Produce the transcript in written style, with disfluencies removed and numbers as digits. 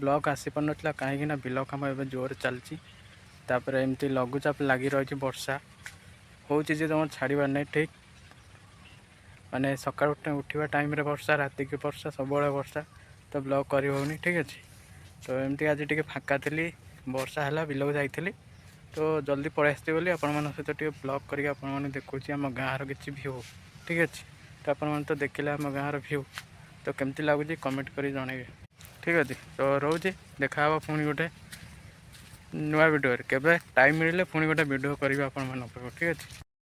Blog ଆସିପାରୁନଥିଲା କାହିଁକିନା ବିଲ କାମ ଏବେ ଜୋରରେ ଚାଲିଛି। ତାପରେ ଏମିତି ଲଘୁଚାପ ଲାଗି ରହିଛି, ବର୍ଷା ହେଉଛି ଯେ ତୁମର ଛାଡ଼ିବାର ନାହିଁ। ଠିକ୍ ମାନେ ସକାଳୁ ଉଠିବା ଟାଇମ୍ରେ ବର୍ଷା, ରାତିକି ବର୍ଷା, ସବୁବେଳେ ବର୍ଷା, ତ ବ୍ଲଗ୍ କରି ହେଉନି। ଠିକ୍ ଅଛି, ତ ଏମିତି ଆଜି ଟିକେ ଫାଙ୍କା ଥିଲି, ବର୍ଷା ହେଲା, ବିଲକୁ ଯାଇଥିଲି, ତ ଜଲ୍ଦି ପଳେଇ ଆସିଛି ବୋଲି ଆପଣମାନଙ୍କ ସହିତ ଟିକେ ବ୍ଲଗ୍ କରିକି ଆପଣମାନେ ଦେଖୁଛି ଆମ ଗାଁର କିଛି ଭ୍ୟୁ। ଠିକ୍ ଅଛି, ତ ଆପଣମାନେ ତ ଦେଖିଲେ ଆମ ଗାଁର ଭ୍ୟୁ, ତ କେମିତି ଲାଗୁଛି କମେଣ୍ଟ କରି ଜଣାଇବେ। ଠିକ୍ ଅଛି, ତ ରହୁଛି, ଦେଖା ହେବ ପୁଣି ଗୋଟେ ନୂଆ ଭିଡ଼ିଓରେ। କେବେ ଟାଇମ୍ ମିଳିଲେ ପୁଣି ଗୋଟେ ଭିଡ଼ିଓ କରିବି ଆପଣମାନଙ୍କ ପାଖକୁ। ଠିକ୍ ଅଛି।